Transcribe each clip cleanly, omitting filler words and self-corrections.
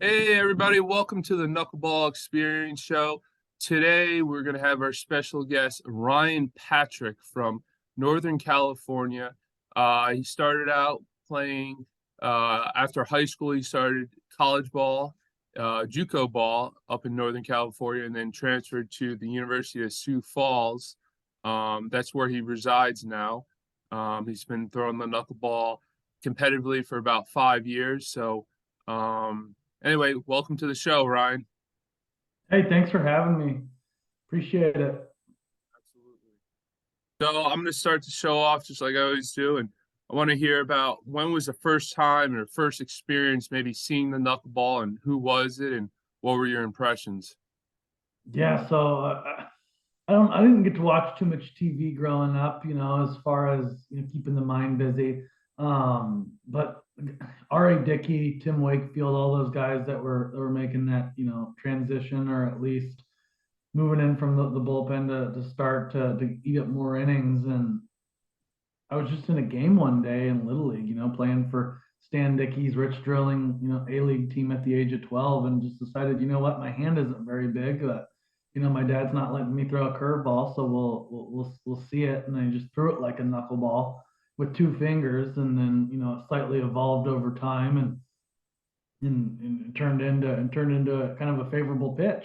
Hey everybody, welcome to the Knuckleball Experience Show. Today we're going to have our special guest Ryan Patrick from Northern California. He started out playing after high school. He started college ball, JUCO ball up in Northern California, and then transferred to the University of Sioux Falls. That's where he resides now. He's been throwing the knuckleball competitively for about 5 years. Anyway, welcome to the show, Ryan. Hey, thanks for having me. Appreciate it. Absolutely. So I'm going to start the show off just like I always do, and I want to hear about when was the first time or first experience maybe seeing the knuckleball, and who was it, and what were your impressions? Yeah, so I didn't get to watch too much TV growing up, as far as keeping the mind busy. But R.A. Dickey, Tim Wakefield, all those guys that were making that transition, or at least moving in from the bullpen to start to eat up more innings. And I was just in a game one day in Little League, playing for Stan Dickey's Rich Drilling, A-League team at the age of 12, and just decided, my hand isn't very big. My dad's not letting me throw a curveball, so we'll see it. And I just threw it like a knuckleball with two fingers, and then it slightly evolved over time, and turned into kind of a favorable pitch.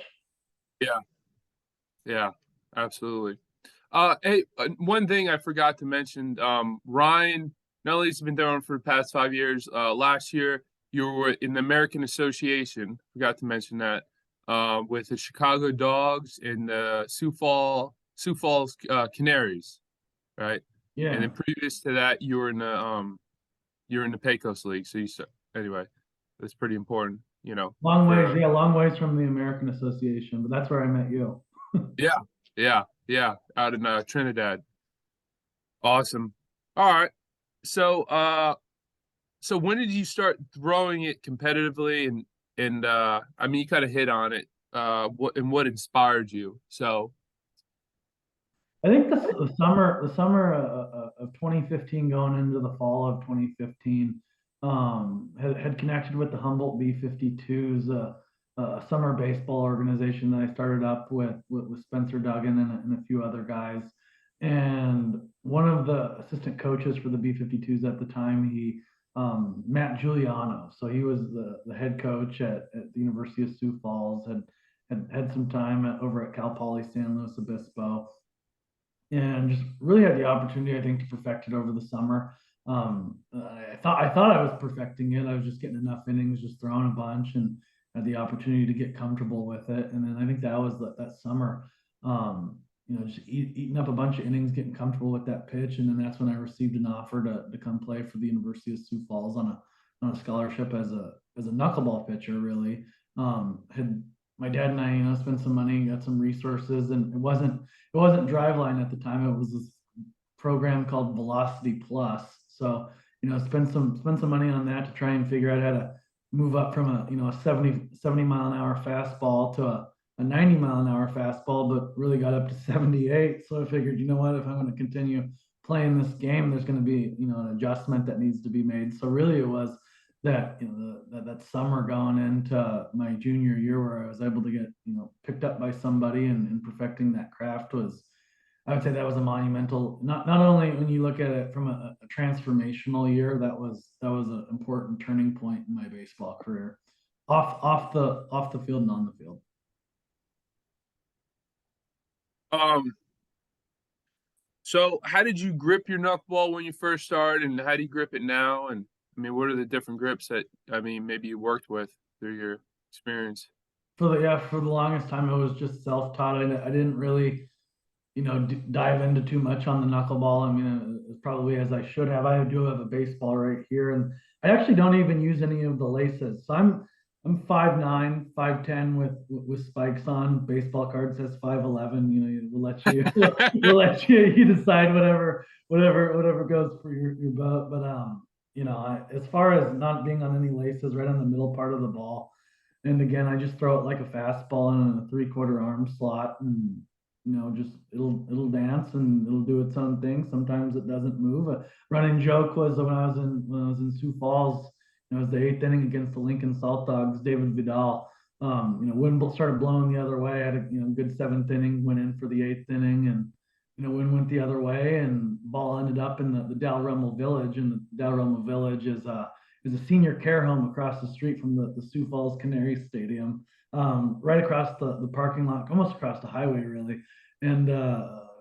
Yeah, yeah, absolutely. Hey, one thing I forgot to mention, Ryan, not only has he been throwing for the past 5 years, last year you were in the American Association, forgot to mention that, with the Chicago Dogs and the Sioux Falls Canaries, right? And Yeah, then previous to that, you were in the Pecos League. Anyway, that's pretty important, long ways. for Yeah, long ways from the American Association, but that's where I met you. yeah, yeah, out in Trinidad. Awesome. All right. So, so when did you start throwing it competitively? And I mean, you kind of hit on it. What inspired you? So, I think the summer of 2015, going into the fall of 2015, had connected with the Humboldt B-52s, a summer baseball organization that I started up with Spencer Duggan and a few other guys. And one of the assistant coaches for the B-52s at the time, Matt Giuliano. So he was the head coach at the University of Sioux Falls, had some time over at Cal Poly San Luis Obispo, and just really had the opportunity, I think, to perfect it over the summer. I thought I was perfecting it. I was just getting enough innings, just throwing a bunch, and had the opportunity to get comfortable with it. And then I think that was that summer, just eating up a bunch of innings, getting comfortable with that pitch. And then that's when I received an offer to come play for the University of Sioux Falls on a scholarship as a knuckleball pitcher. Really, had my dad and I, spent some money, got some resources, and it wasn't Driveline at the time. It was this program called Velocity Plus. So, spend some money on that to try and figure out how to move up from a 70 mile an hour fastball to a 90 mile an hour fastball, but really got up to 78. So I figured, what, if I'm going to continue playing this game, there's going to be, an adjustment that needs to be made. So really it was that, that summer going into my junior year, where I was able to get, picked up by somebody, and perfecting that craft was, I would say, that was a monumental, not only when you look at it from a transformational year, that was an important turning point in my baseball career, off the field and on the field. um, so how did you grip your knuckleball when you first started, and how do you grip it now? And I mean, what are the different grips that maybe you worked with through your experience? For the longest time, I was just self-taught. I didn't really, dive into too much on the knuckleball. I mean, as probably as I should have. I do have a baseball right here, and I actually don't even use any of the laces. So I'm 5'9", 5'10", with spikes on. Baseball card says 5'11". We'll let you we'll let you decide whatever goes for your boat. But as far as not being on any laces, right on the middle part of the ball. And again, I just throw it like a fastball in a three-quarter arm slot, and just it'll dance and it'll do its own thing. Sometimes it doesn't move. A running joke was when I was in Sioux Falls, it was the eighth inning against the Lincoln Salt Dogs. David Vidal, wind started blowing the other way. Had a good seventh inning, went in for the eighth inning, and wind went the other way, and ball ended up in the Dalrymple Village, and the Dalrymple Village is a senior care home across the street from the Sioux Falls Canary Stadium, right across the parking lot, almost across the highway, really. And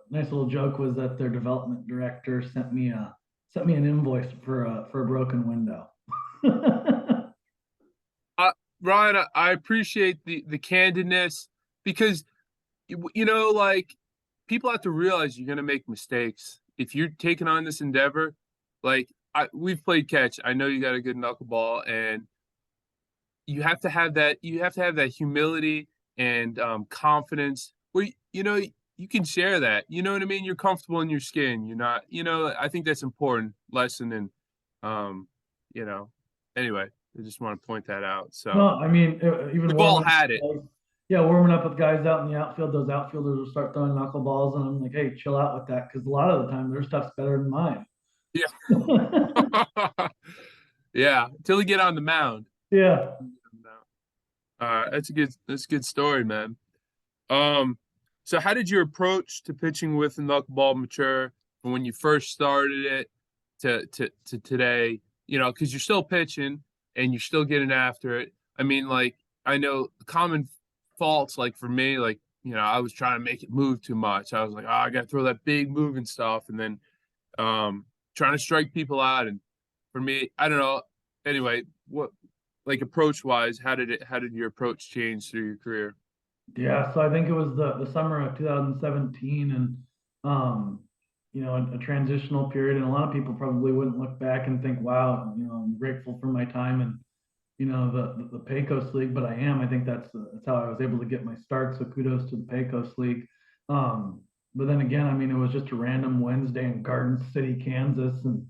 nice little joke was that their development director sent me an invoice for a broken window. Uh, Ryan, I appreciate the candidness because like people have to realize you're gonna make mistakes if you're taking on this endeavor. Like we've played catch. I know you got a good knuckleball, and you have to have that humility and confidence where you can share that. You know what I mean? You're comfortable in your skin. You're not. I think that's important lesson, and um, you know. Anyway, I just want to point that out. So No, I mean, even we've all warming had it. up, yeah, warming up with guys out in the outfield, those outfielders will start throwing knuckleballs, and I'm like, hey, chill out with that, because a lot of the time their stuff's better than mine. Yeah. Yeah, until you get on the mound. Yeah. That's a good story, man. Um, so how did your approach to pitching with the knuckleball mature from when you first started it to today? Because you're still pitching and you're still getting after it. I mean, like I know common faults, like for me, like I was trying to make it move too much. I was like, oh, I got to throw that big moving stuff, and then trying to strike people out. And for me, I don't know. Anyway, what like approach wise, how did your approach change through your career? Yeah, so I think it was the summer of 2017, and a transitional period, and a lot of people probably wouldn't look back and think, wow, I'm grateful for my time and the Pecos League, but I am. I think that's how I was able to get my start. So kudos to the Pecos League. But then again, I mean, it was just a random Wednesday in Garden City, Kansas, and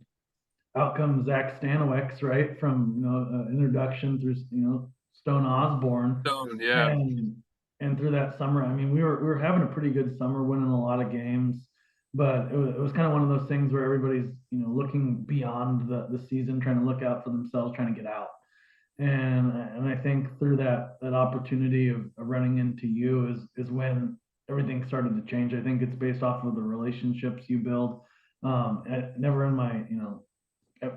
out comes Zach Stanowicz, right, from introduction through Stone Osborne, Stone, yeah. and through that summer, I mean, we were having a pretty good summer, winning a lot of games, but it was kind of one of those things where everybody's looking beyond the season, trying to look out for themselves, trying to get out. And I think through that opportunity of running into you is when everything started to change. I think it's based off of the relationships you build. Never in my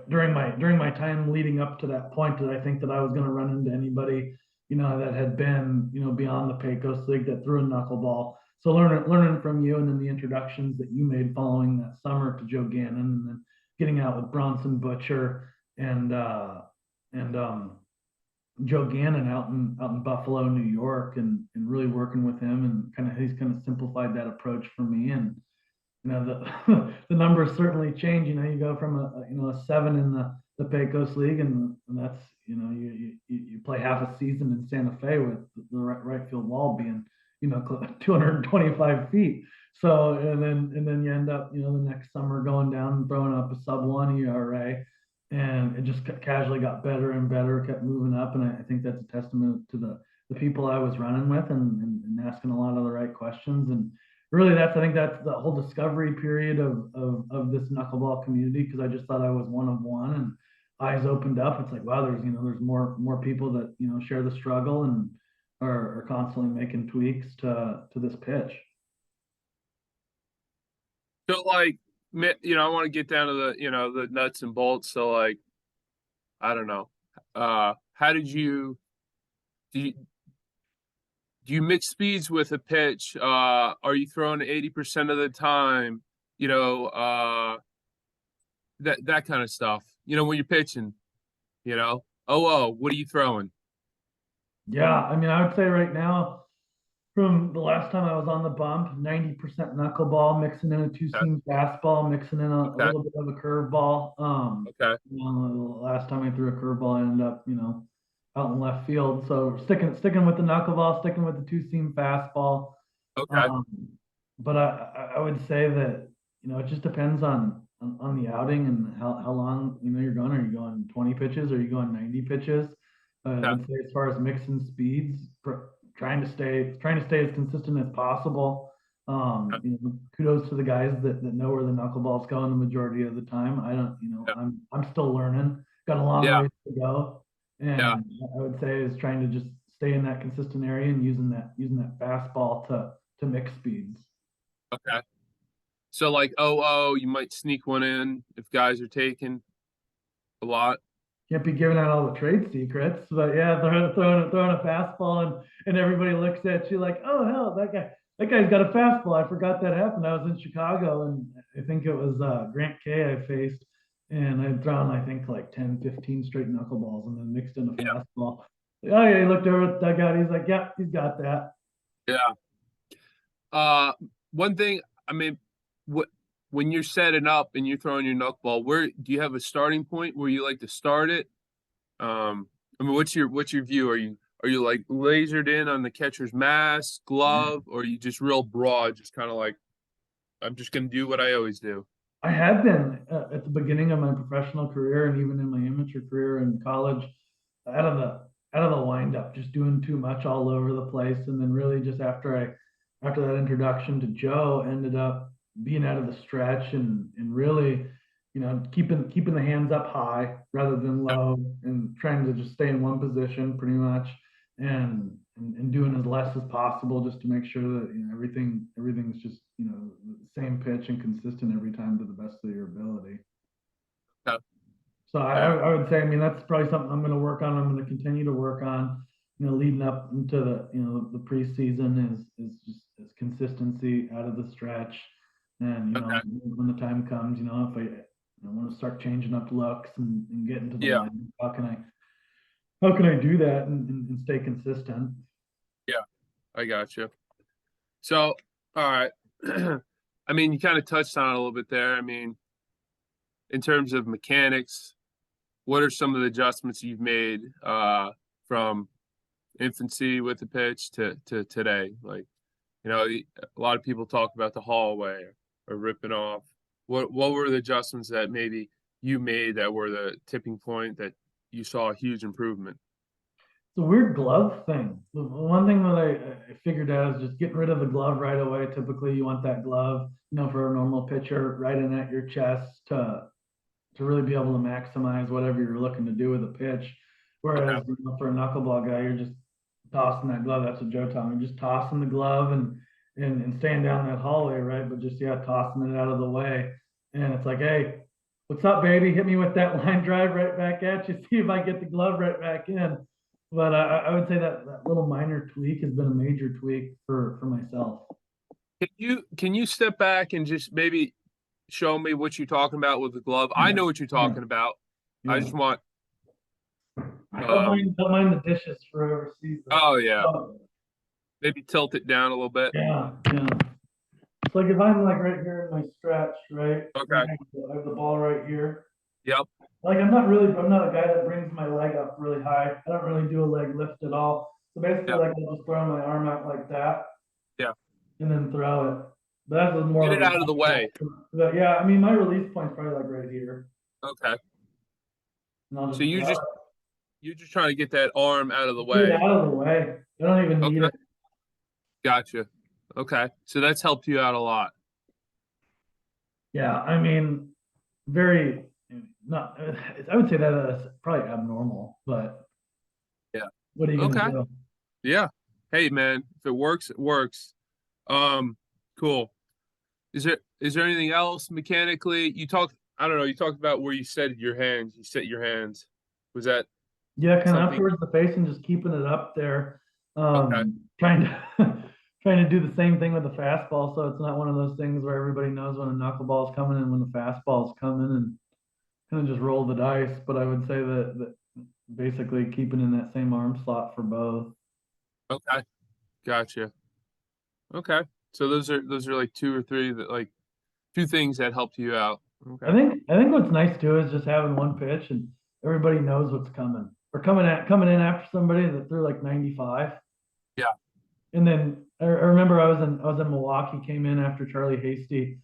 during my time leading up to that point did I think that I was going to run into anybody that had been beyond the Pecos League that threw a knuckleball. So learning from you, and then the introductions that you made following that summer to Joe Gannon, and then getting out with Bronson Butcher and Joe Gannon out in Buffalo, New York, and really working with him, and he's kind of simplified that approach for me. And the the numbers certainly change. You go from a 7 in the Pecos League, and that's you play half a season in Santa Fe with the right field wall being 225 feet. So and then you end up the next summer going down and throwing up a sub 1 ERA, and it just casually got better and better, kept moving up, and I think that's a testament to the people I was running with, and asking a lot of the right questions. And really, I think that's the whole discovery period of this knuckleball community, because I just thought I was one of one, and eyes opened up. It's like, wow, there's more people that share the struggle and are constantly making tweaks to this pitch. So like, I want to get down to the nuts and bolts. So like, I don't know. How did you do you do you mix speeds with a pitch? Are you throwing 80% of the time? That kind of stuff. When you're pitching, what are you throwing? Yeah, I mean, I would say right now, from the last time I was on the bump, 90% knuckleball, mixing in a two Okay, seam fastball, mixing in a okay, little bit of a curveball. okay, The last time I threw a curveball, I ended up, out in left field. So sticking with the knuckleball, sticking with the two seam fastball. okay. Um, but I would say that it just depends on the outing and how long you're going. Are you going 20 pitches? Or are you going 90 pitches? Yeah. I'd say as far as mixing speeds, trying to stay as consistent as possible. Kudos to the guys that know where the knuckleball's going the majority of the time. I don't, Yeah. I'm still learning, got a long Yeah. ways to go. Yeah. And I would say is trying to just stay in that consistent area and using that fastball to mix speeds. Okay. So like, oh, you might sneak one in if guys are taking a lot. Can't be giving out all the trade secrets, but yeah, throwing a fastball and everybody looks at you like, oh hell, that guy's got a fastball. I forgot that happened. I was in Chicago and I think it was Grant K I faced, and I'd thrown I think like 10, 15 straight knuckleballs and then mixed in a Yeah. fastball. Oh yeah, he looked over at the dugout. He's like, yeah, he's got that. Yeah. Uh, One thing, I mean, what when you're setting up and you're throwing your knuckleball, where do you have a starting point where you like to start it? I mean, what's your view? Are you like lasered in on the catcher's mask, glove, or are you just real broad, just kind of like I'm just gonna do what I always do? I had been at the beginning of my professional career and even in my amateur career in college, out of the out of the windup, just doing too much all over the place, and then really just after that introduction to Joe, ended up being out of the stretch and really, keeping the hands up high rather than Yeah. low, and trying to just stay in one position pretty much, and doing as less as possible just to make sure that everything's just the same pitch and consistent every time to the best of your ability. Yeah. So Yeah. I would say, I mean, that's probably something I'm going to work on. I'm going to continue to work on, leading up into the preseason is just is consistency out of the stretch. And, Okay. when the time comes, if I want to start changing up looks and get into the Yeah. line, how can I do that and stay consistent? Yeah. I got you. So, all right. I mean, you kind of touched on it a little bit there. I mean, in terms of mechanics, what are some of the adjustments you've made from infancy with the pitch to today? Like, a lot of people talk about the hallway or ripping off. What were the adjustments that maybe you made that were the tipping point that you saw a huge improvement? It's a weird glove thing. The one thing that I figured out is just getting rid of the glove right away. Typically, you want that glove, for a normal pitcher, right in at your chest to really be able to maximize whatever you're looking to do with a pitch. Okay. Whereas, for a knuckleball guy, you're just tossing that glove. That's what Joe taught me. Just tossing the glove and staying down that hallway, right? But just tossing it out of the way. And it's like, hey, what's up, baby? Hit me with that line drive right back at you. See if I get the glove right back in. But I would say that little minor tweak has been a major tweak for myself. Can you step back and just maybe show me what you're talking about with the glove? I Yeah, know what you're yeah, talking about. I yeah. just want Don't um mind, don't mind the dishes for overseas. oh yeah, Oh, maybe tilt it down a little bit. yeah, yeah. It's like if I'm like right here in my stretch, right? And Okay. I have the ball right here. Yep. Like I'm not a guy that brings my leg up really high. I don't really do a leg lift at all. So basically, Yep. like I'll just throw my arm out like that Yeah. and then throw it. But that's more Get of it a out of the natural. way. But yeah, I mean, my release point's probably like right here, Okay. and I'll So just you throw just it. you're just trying to get that arm out of the Get it way. out of the way. I don't even need Okay. it. Gotcha. Okay. So that's helped you out a lot. Yeah, I mean, very not. I would say that is probably abnormal, but Yeah. what are you gonna Okay. do? Yeah. Hey man, if it works, it works. Um, cool. Is there anything else mechanically? I don't know, you talked about where you set your hands. You set your hands. Was that Yeah, kind of up something? towards the face and just keeping it up there. Okay. Trying to trying to do the same thing with the fastball, so it's not one of those things where everybody knows when a knuckleball is coming and when the fastball is coming, and kind of just roll the dice. But I would say that basically keeping in that same arm slot for both. Okay. Gotcha. Okay. So those are like two or three that like two things that helped you out. I Okay. think I think what's nice too is just having one pitch and everybody knows what's coming. Or coming in after somebody that threw like 95. Yeah. And then I remember I was in Milwaukee, came in after Charlie Hasty,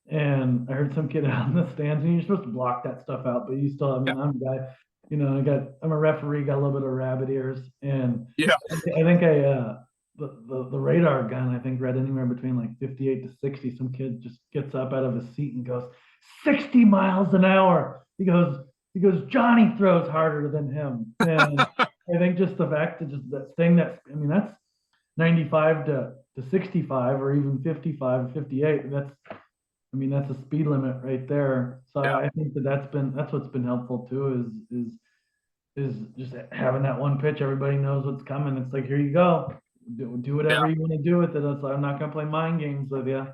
and I heard some kid out in the stands, and you're supposed to block that stuff out, but you still, I Yeah. mean, I'm a guy, I'm a referee, got a little bit of rabbit ears, and Yeah. I think the radar gun, I think, read anywhere between like 58 to 60. Some kid just gets up out of his seat and goes 60 miles an hour. He goes, he goes, Johnny throws harder than him. And I think just the fact that just that thing I mean, that's 95 to 65 or even 55, 58. I mean, that's a speed limit right there. So Yeah, I think that's what's been helpful too is just having that one pitch. Everybody knows what's coming. It's like, here you go. Do whatever yeah, you want to do with it. It's like, I'm not going to play mind games with you.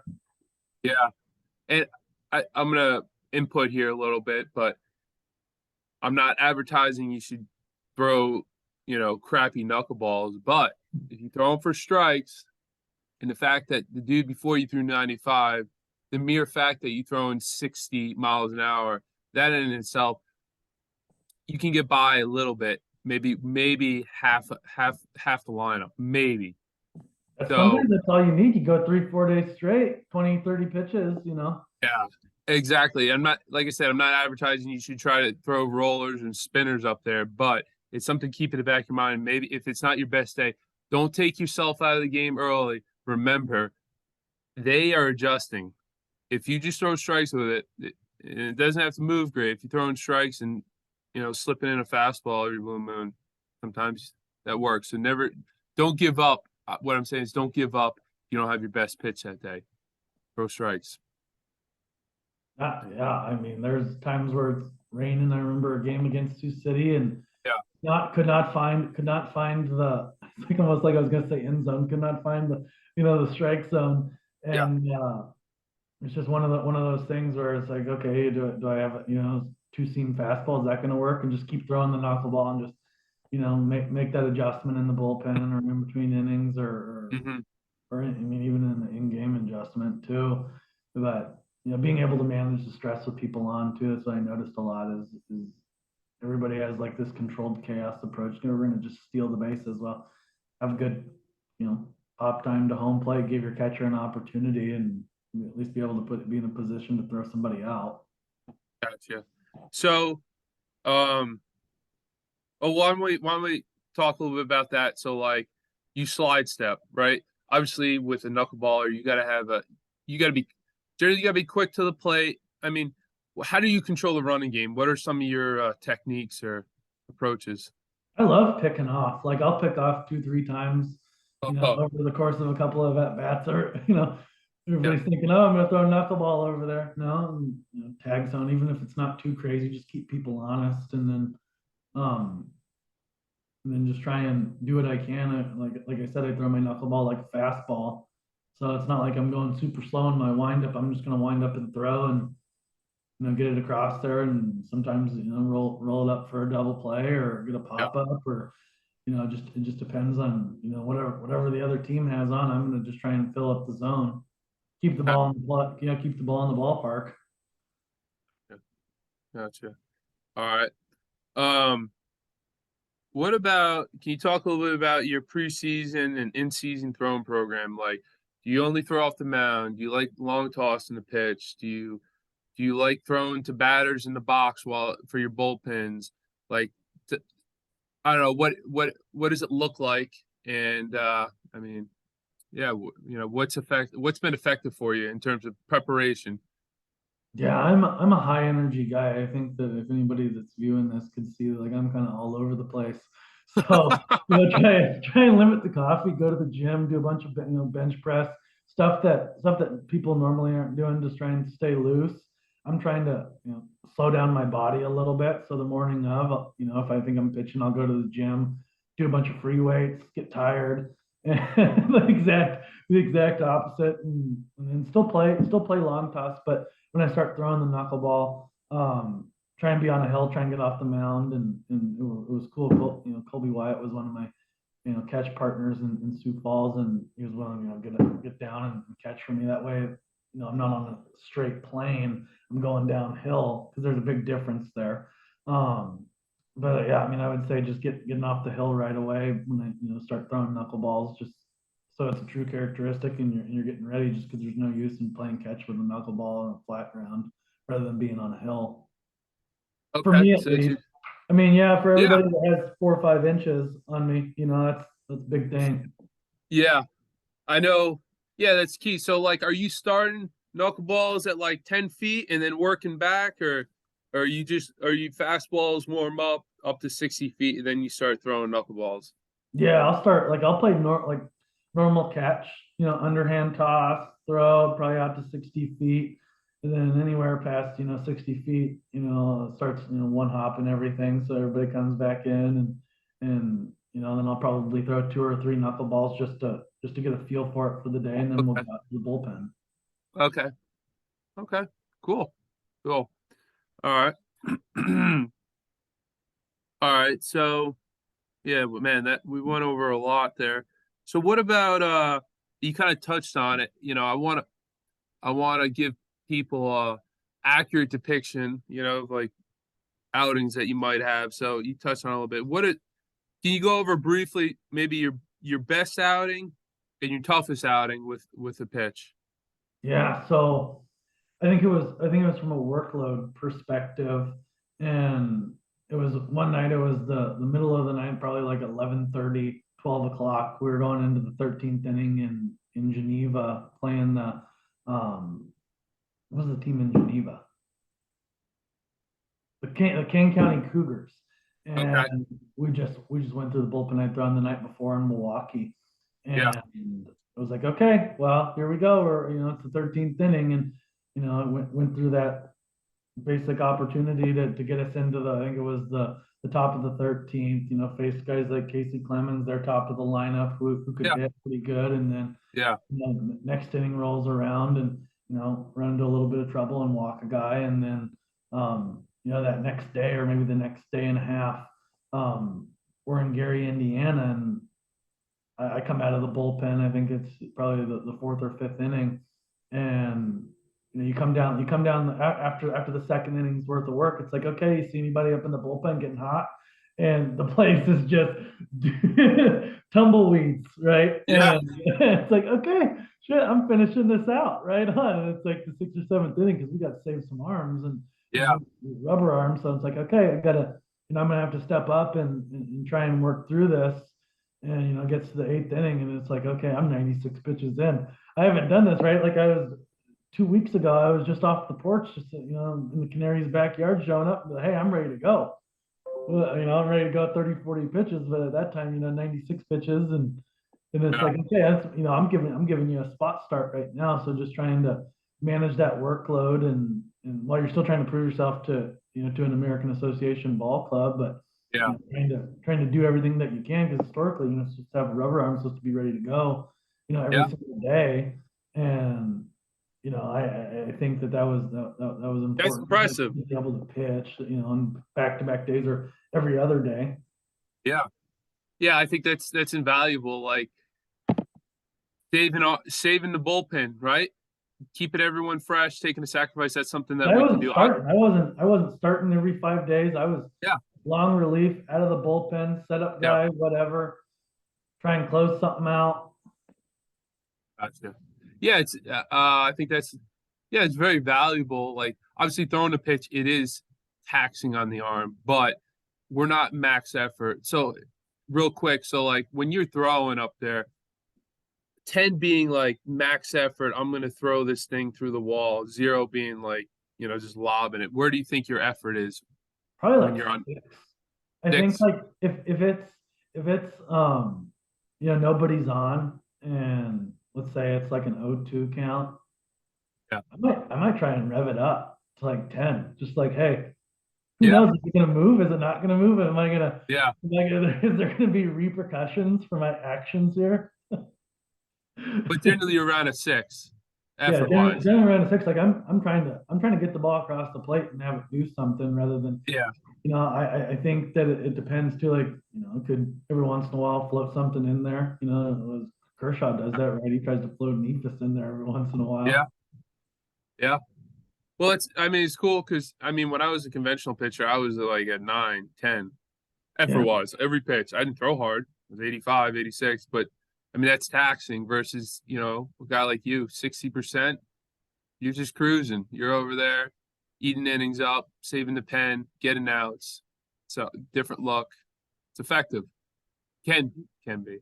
yeah. And I'm gonna input here a little bit, but I'm not advertising you should throw, crappy knuckleballs. But if you throw them for strikes, and the fact that the dude before you threw 95, the mere fact that you throw in 60 miles an hour, that in itself, you can get by a little bit, maybe half the lineup, maybe. Sometimes So that's all you need. You go 3, 4 days straight, 20, 30 pitches. yeah, exactly. I'm not, like I said, I'm not advertising you should try to throw rollers and spinners up there, but it's something to keep in the back of your mind. Maybe if it's not your best day, don't take yourself out of the game early. Remember, they are adjusting. If you just throw strikes with it doesn't have to move great. If you throw in strikes and slipping in a fastball every blue moon, sometimes that works. So don't give up. What I'm saying is, don't give up. You don't have your best pitch that day. Throw strikes. Yeah, I mean, there's times where it's raining. I remember a game against Sioux City and Yeah, could not find the it's like almost like I was gonna say end zone, could not find the strike zone. yeah, And it's just one of those things where it's like, okay, do I have two seam fastball? Is that gonna work? And just keep throwing the knuckleball and just make that adjustment in the bullpen or in between innings hmm or I mean even in the in-game adjustment too. But being able to manage the stress with people on too. That's what I noticed a lot is everybody has like this controlled chaos approach. We're going to just steal the bases. Well, have a good, pop time to home plate, give your catcher an opportunity, and at least be able to be in a position to throw somebody out. gotcha. So, um, why don't we talk a little bit about that? So, like, you slide step, right? Obviously, with a knuckleballer, you got to be, generally, you got to be quick to the plate. I mean, how do you control the running game? What are some of your techniques or approaches? I love picking off. Like I'll pick off 2, 3 times, Oh, over the course of a couple of at bats, or yeah, everybody's thinking, oh, I'm going to throw a knuckleball over there. No, and, tag zone, even if it's not too crazy, just keep people honest, um, and then just try and do what I can. Like I said, I throw my knuckleball like a fastball, so it's not like I'm going super slow in my windup. I'm just going to wind up and throw and get it across there, and sometimes roll it up for a double play or get a yeah, pop up or just it just depends on whatever the other team has on. I'm going to just try and fill up the zone, keep the yeah, ball in the keep the ball in the ballpark. yeah, gotcha. All right. Um, what about, can you talk a little bit about your preseason and in-season throwing program? Like, do you only throw off the mound? Do you like long toss in the pitch? Do you like throwing to batters in the box while for your bullpens? Like, I don't know, what does it look like? And I mean, yeah, what's been effective for you in terms of preparation? Yeah, I'm a high energy guy. I think that if anybody that's viewing this could see, like, I'm kind of all over the place. So, try and limit the coffee, go to the gym, do a bunch of bench press stuff that people normally aren't doing, just trying to stay loose. I'm trying to slow down my body a little bit. So the morning of, if I think I'm pitching, I'll go to the gym, do a bunch of free weights, get tired, and the exact opposite, and still play long toss, but when I start throwing the knuckleball, try and be on a hill, try and get off the mound, and it was cool. Colby Wyatt was one of my catch partners in Sioux Falls, and he was willing get down and catch for me. That way, I'm not on a straight plane. I'm going downhill because there's a big difference there. But yeah, I mean, I would say just getting off the hill right away when I start throwing knuckleballs, just so it's a true characteristic, and you're getting ready, just because there's no use in playing catch with a knuckleball on a flat ground rather than being on a hill. For Okay, me at so it's least. I mean, yeah, for yeah, everybody that has 4 or 5 inches on me, that's a big thing. yeah, I know. Yeah, that's key. So, like, are you starting knuckleballs at like 10 feet and then working back, or? Or are you fastballs warm up to 60 feet and then you start throwing knuckleballs? Yeah, I'll play normal catch, underhand toss, throw probably out to 60 feet. And then anywhere past, 60 feet, it starts, one hop and everything. So everybody comes back in and then I'll probably throw two or three knuckleballs just to get a feel for it for the day. And then we'll go Okay. out to the bullpen. Okay. Okay. Cool. Cool. All right. All right. So yeah, but man, that we went over a lot there. So what about you kind of touched on it. I want to give people a accurate depiction, of like outings that you might have. So you touched on it a little bit. Can you go over briefly maybe your best outing and your toughest outing with a pitch? Yeah. So I think it was from a workload perspective, and it was one night. It was the middle of the night, probably like 11:30, 12 o'clock. We were going into the 13th inning in Geneva, playing what was the team in Geneva? The Kane County Cougars, Okay. and we just went through the bullpen I'd thrown the night before in Milwaukee, Yeah. and it was like, okay, well, here we go. It's the 13th inning, and I went through that basic opportunity to get us into I think it was the top of the 13th, face guys like Casey Clemens, they're top of the lineup who could Yeah. hit pretty good. And then, Yeah. next inning rolls around and, run into a little bit of trouble and walk a guy. And then, that next day or maybe the next day and a half, we're in Gary, Indiana, and I come out of the bullpen. I think it's probably the fourth or fifth inning, and you come down after the second inning's worth of work. It's like, okay, you see anybody up in the bullpen getting hot, and the place is just tumbleweeds, right? Yeah. And it's like, okay, shit, I'm finishing this out, right on. And it's like the sixth or seventh inning because we got to save some arms and Yeah. rubber arms. So it's like, okay, I gotta, I'm gonna have to step up and try and work through this. And it gets to the eighth inning, and it's like, okay, I'm 96 pitches in. I haven't done this, right? Like I was 2 weeks ago, I was just off the porch, just in the Canaries' backyard, showing up. Hey, I'm ready to go. Well, I'm ready to go 30, 40 pitches, but at that time, 96 pitches, and it's Yeah. like, okay, that's I'm giving you a spot start right now. So just trying to manage that workload, and while you're still trying to prove yourself to an American Association ball club, but Yeah. trying to do everything that you can, because historically, it's just to have a rubber arm supposed to be ready to go, every Yeah. single day. And I think that was That's important impressive. to be able to pitch, on back-to-back days or every other day. Yeah. Yeah, I think that's invaluable. Like saving the bullpen, right? Keeping everyone fresh, taking a sacrifice. That's something that I we can wasn't do. starting. I wasn't starting every 5 days. I was Yeah. long relief, out of the bullpen, setup Yeah. guy, whatever. Try and close something out. Gotcha. Yeah, I think yeah, it's very valuable. Like obviously throwing a pitch, it is taxing on the arm, but we're not max effort. So real quick, so like when you're throwing up there, 10 being like max effort, I'm gonna throw this thing through the wall, 0 being like, just lobbing it. Where do you think your effort is Probably when like you're on six. I think six? like if it's nobody's on, and let's say it's like an 0-2 count, Yeah. I might try and rev it up to like 10. Just like, hey, who Yeah. knows? Is it gonna move? Is it not gonna move? Yeah. Is there gonna be repercussions for my actions here? But generally around a 6, Yeah, effort generally, wise. generally around a six, like I'm trying to get the ball across the plate and have it do something rather than, Yeah. I think that it depends too. Like, it could every once in a while float something in there. Kershaw does that, right? He tries to float an ephus in there every once in a Yeah. while. Yeah. Well, it's cool because when I was a conventional pitcher, I was like at 9, 10 effort Yeah, wise, every pitch. I didn't throw hard. It was 85, 86, but that's taxing versus, a guy like you, 60%. You're just cruising. You're over there eating innings up, saving the pen, getting outs. So different look. It's effective. Can be.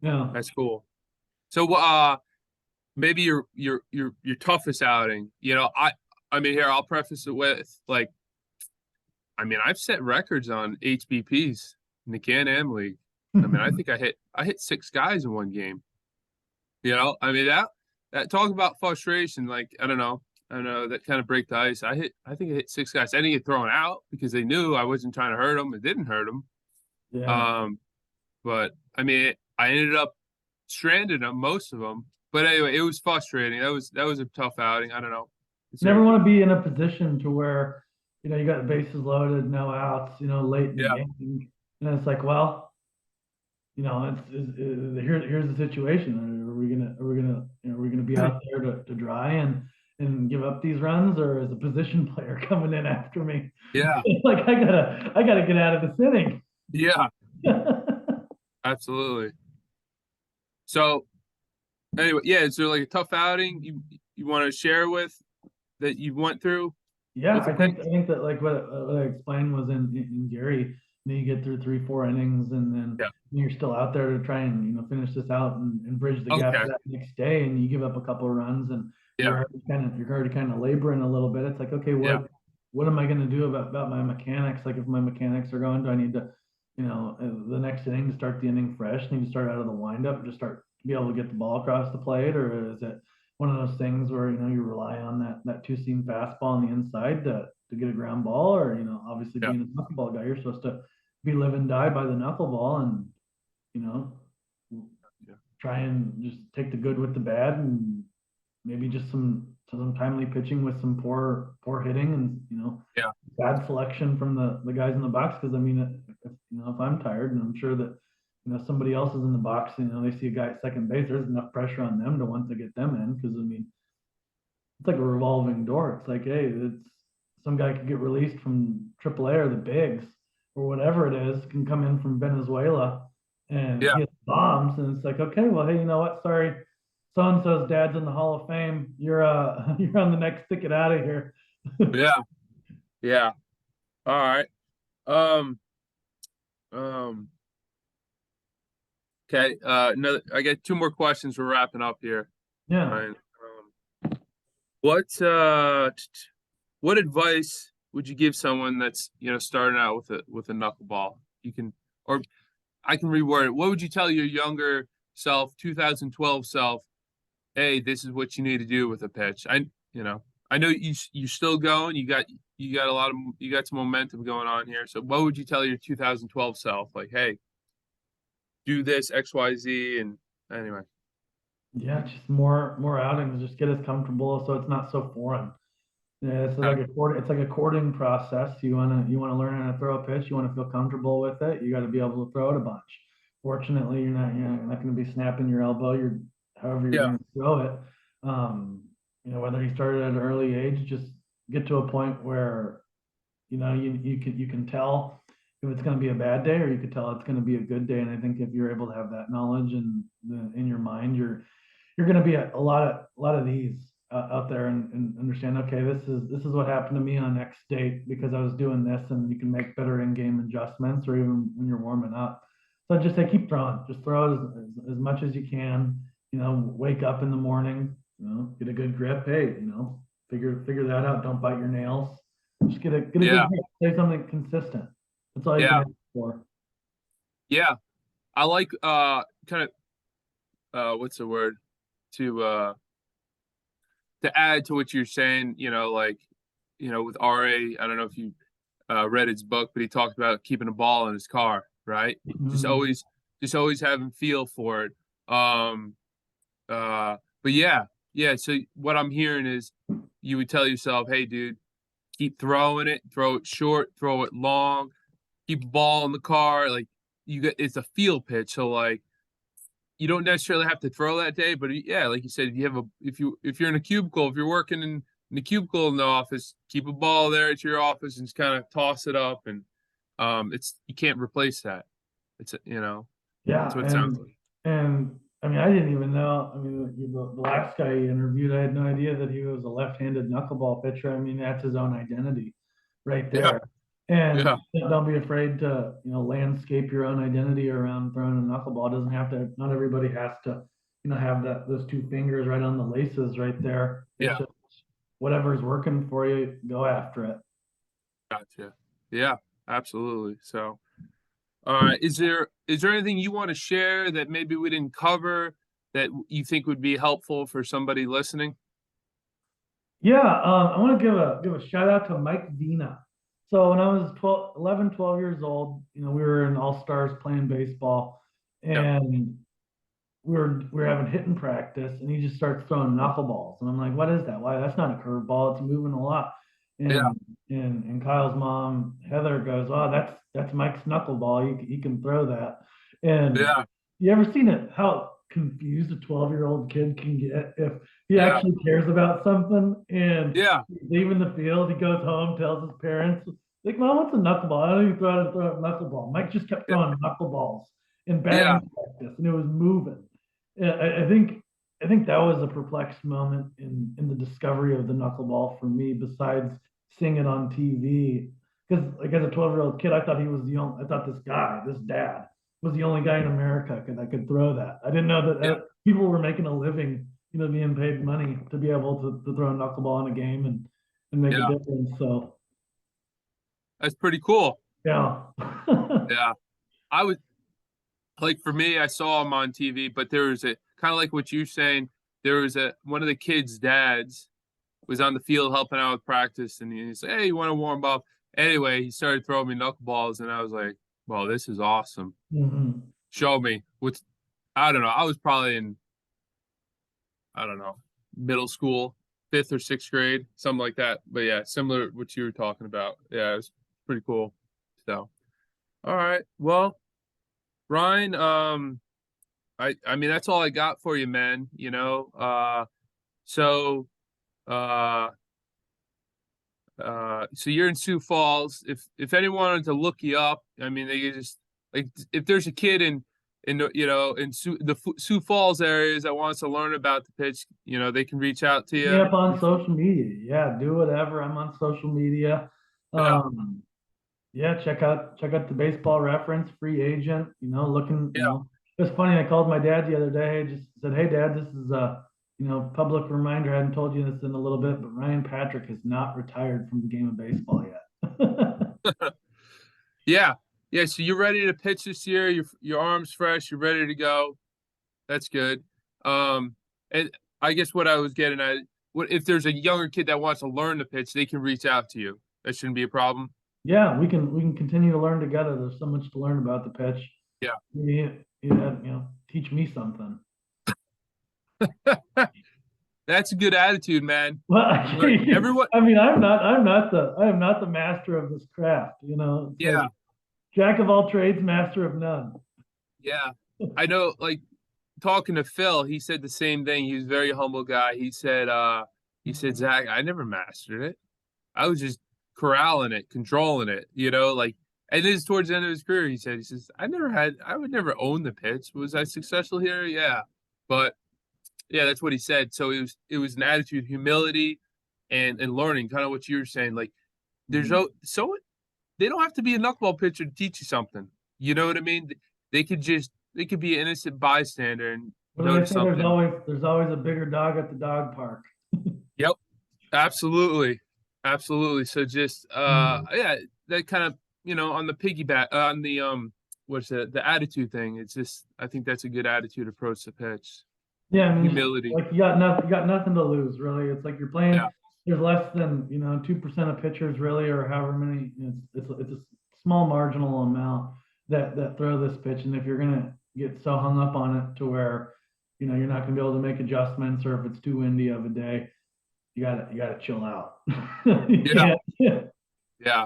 yeah. That's cool. So maybe your toughest outing. Here I'll preface it with like I mean, I've set records on HBPs in the Can-Am League. I mean, I think I hit 6 guys in one game. You know, I mean that talk about frustration. Like I don't know that kind of break the ice. I think I hit 6 guys. I didn't get thrown out because they knew I wasn't trying to hurt them. It didn't hurt them. Yeah. Um, but I mean, I ended up stranded on most of them. But anyway, it was frustrating. That was a tough outing. I don't know. Never want to be in a position to where, you got the bases loaded, no outs, late in the Yeah, game. And it's like, well, here's the situation. Are we gonna be out there to dry and give up these runs, or is a position player coming in after me? yeah, Like I gotta get out of this inning. yeah, absolutely. So anyway, yeah, is there like a tough outing you want to share with that you went through Yeah, with a pitch? I think that like what I explained was in Gary, you get through 3, 4 innings, and then Yeah. you're still out there to try and finish this out and bridge the gap Okay. to that next day, and you give up a couple of runs, and Yeah. you're already kind of laboring a little bit. It's like, okay, Yeah. what am I going to do about my mechanics? Like if my mechanics are going, do I need to, the next inning, start the inning fresh, need to start out of the windup, just start to be able to get the ball across the plate, or is it one of those things where you rely on that two-seam fastball on the inside to get a ground ball, or obviously Yeah. being a knuckleball guy, you're supposed to be live and die by the knuckleball, and you know Yeah. try and just take the good with the bad, and maybe just some timely pitching with some poor hitting, and Yeah. bad selection from the guys in the box. Because I mean, if I'm tired, and I'm sure that somebody else is in the box, they see a guy at second base, there's enough pressure on them to want to get them in. Because I mean, it's like a revolving door. It's like, hey, it's some guy could get released from AAA or the bigs or whatever it is, can come in from Venezuela and Yeah. hit bombs, and it's like, okay, well, hey, you know what? Sorry, so and so's dad's in the Hall of Fame. You're you're on the next ticket out of here. Yeah. Yeah. All right. Um, um, okay. Another, I got 2 more questions. We're wrapping up here. Yeah. Ryan. What what advice would you give someone that's, starting out with a knuckleball? You can, or I can reword it. What would you tell your younger self, 2012 self? Hey, this is what you need to do with a pitch. I know you're still going. You got you got some momentum going on here. So what would you tell your 2012 self? Like, hey, do this X, Y, Z, and anyway. Yeah, just more outings, just get us comfortable so it's not so foreign. Yeah, it's like a courting process. You wanna learn how to throw a pitch. You want to feel comfortable with it. You got to be able to throw it a bunch. Fortunately, you're not going to be snapping your elbow. However you're Yeah, going to throw it. Whether you started at an early age, just get to a point where you can tell if it's going to be a bad day, or you could tell it's going to be a good day. And I think if you're able to have that knowledge in your mind, you're going to be a lot of these out there, and understand, okay, this is what happened to me on X date because I was doing this, and you can make better in-game adjustments, or even when you're warming up. So just say, keep throwing, just throw as much as you can. Wake up in the morning, get a good grip. Hey, figure that out. Don't bite your nails. Just get a good yeah, grip. Say something consistent. That's all you can yeah, ask for. yeah. I like kind of what's the word to add to what you're saying. Like with RA. I don't know if you read his book, but he talked about keeping a ball in his car, right? Just Mhm. always, just always having feel for it. Um, but yeah, yeah. So what I'm hearing is you would tell yourself, "Hey, dude, keep throwing it. Throw it short. Throw it long. Keep a ball in the car. Like it's a field pitch. So like you don't necessarily have to throw that day, but yeah, like you said, if you're in a cubicle, if you're working in the cubicle in the office, keep a ball there at your office and just kind of toss it up, and it's you can't replace that. It's that's Yeah, what it sounds and like. and I mean, I didn't even know. I mean, the last guy he interviewed, I had no idea that he was a left-handed knuckleball pitcher. I mean, that's his own identity, right Yeah, there. And yeah, don't be afraid to landscape your own identity around throwing a knuckleball. It doesn't have to. Not everybody has to have those 2 fingers right on the laces right there. It's yeah. just whatever's working for you, go after it. Gotcha. Yeah, absolutely. So, is there anything you want to share that maybe we didn't cover that you think would be helpful for somebody listening? Yeah, I want to give a shout out to Mike Vina. So when I was 12, 11, 12 years old, we were in All Stars playing baseball, Yeah, and we were having hitting practice, and he just starts throwing knuckleballs, and I'm like, "What is that? Why? That's not a curveball. It's moving a lot." yeah, And Kyle's mom Heather goes, "Oh, that's Mike's knuckleball. He can throw that." And yeah, you ever seen it? How confused a 12-year-old kid can get if he yeah, actually cares about something, and yeah, he's leaving the field. He goes home, tells his parents, like, "Mom, what's a knuckleball? I don't even throw a knuckleball." Mike just kept yeah, throwing knuckleballs in yeah, batting practice, and it was moving. Yeah, I think that was a perplexed moment in the discovery of the knuckleball for me, besides seeing it on TV. Because like as a 12-year-old kid, I thought he was the only. I thought this dad, was the only guy in America that could throw that. I didn't know that yeah. people were making a living, being paid money to be able to throw a knuckleball in a game and make a Yeah. difference. So That's pretty cool. yeah. Yeah. I would like for me, I saw him on TV, but there was a kind of like what you're saying. There was a one of the kids' dads was on the field helping out with practice, and he said, "Hey, you want to warm up?" Anyway, he started throwing me knuckleballs, and I was like, "Well, this is awesome. Mhm. Show me what's." I don't know. I was probably in I don't know middle school, fifth or sixth grade, something like that. But yeah, similar to what you were talking about. Yeah, it was pretty cool. So, all right. Well, Ryan, I mean that's all I got for you, man. So uh so you're in Sioux Falls. If anyone wanted to look you up, I mean they could just like if there's a kid in Sioux Falls areas that wants to learn about the pitch, they can reach out to Hit me you. up on social media. Yeah, do whatever. I'm on social media. Yeah, Um, yeah, check out the baseball reference, free agent, looking, yeah, it was funny. I called my dad the other day, just said, "Hey dad, this is a, public reminder. I hadn't told you this in a little bit, but Ryan Patrick has not retired from the game of baseball yet." yeah, yeah. So you're ready to pitch this year. Your arm's fresh. You're ready to go. That's good. And I guess what I was getting at, what if there's a younger kid that wants to learn the pitch, they can reach out to you. That shouldn't be a problem. Yeah, we can continue to learn together. There's so much to learn about the pitch. Yeah. Teach me something. That's a good attitude, man. Well, Learn everyone. I mean, I am not the master of this craft. It's like Yeah, jack of all trades, master of none. yeah. I know, like talking to Phil, he said the same thing. He was a very humble guy. He said, Zach, I never mastered it. I was just corralling it, controlling it, like and this is towards the end of his career, he says, I would never own the pitch. Was I successful here? Yeah. But yeah, that's what he said. So it was an attitude of humility and learning, kind of what you were saying. Like there's Mhm. no so they don't have to be a knuckleball pitcher to teach you something. You know what I mean? They could be an innocent bystander and What do they notice say? There's something. always there's always a bigger dog at the dog park. Yep, absolutely, absolutely. So just Mhm. yeah, that kind of on the piggyback on the what's the attitude thing. It's just I think that's a good attitude approach to pitch. Yeah, I mean, Humility. like you got nothing to lose, really. It's like you're playing. Yeah, There's less than 2% of pitchers, really, or however many. It's a small marginal amount that throw this pitch, and if you're gonna get so hung up on it to where you're not gonna be able to make adjustments, or if it's too windy of a day, you gotta chill out. You yeah, can't. yeah.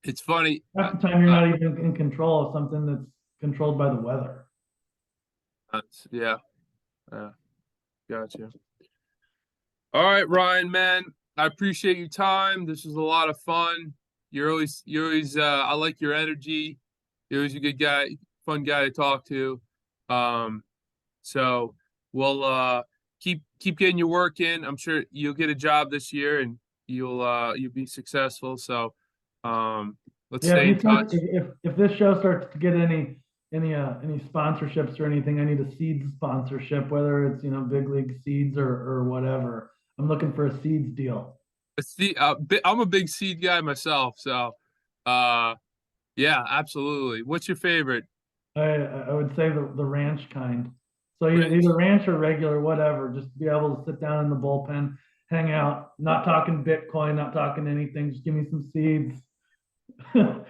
It's funny. Half the time, you're not even in control of something that's controlled by the weather. Yeah, gotcha. All right, Ryan, man. I appreciate your time. This was a lot of fun. You're always I like your energy. You're always a good guy, fun guy to talk to. Um, so we'll keep getting your work in. I'm sure you'll get a job this year and you'll be successful. So let's Yeah, if stay you in start, touch. if this show starts to get any sponsorships or anything, I need a seeds sponsorship, whether it's big league seeds or whatever. I'm looking for a seeds deal. I'm a big seed guy myself, so Yeah, absolutely. What's your favorite? I would say the ranch kind. So Ranch? either ranch or regular, whatever. Just be able to sit down in the bullpen, hang out, not talking Bitcoin, not talking anything. Just give me some seeds. Hey,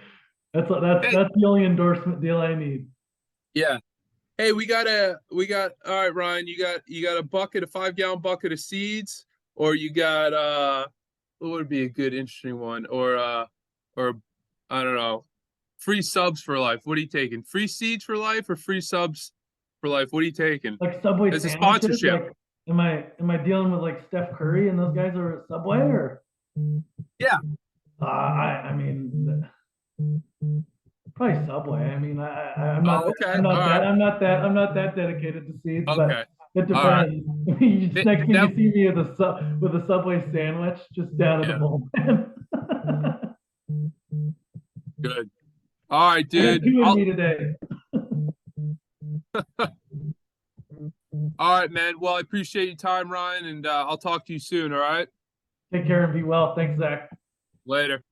That's the only endorsement deal I need. yeah. Hey, all right, Ryan, you got a bucket, a 5 gallon bucket of seeds, or you got what would be a good interesting one? Or I don't know, free subs for life. What are you taking? Free seeds for life or free subs for life? What are you taking? Like Subway As a sandwiches. sponsorship. Like, am I dealing with like Steph Curry and those guys are at Subway or? Yeah. I mean, probably Subway. I mean, Oh, okay. All right. I'm not that dedicated to seeds, but Okay. it All right. depends. Next thing That, you see me with a Subway sandwich just down at the yeah, bullpen. good. All right, I got dude. two in me today. All right, man. Well, I appreciate your time, Ryan, and I'll talk to you soon. All right. Take care and be well. Thanks, Zach. Later.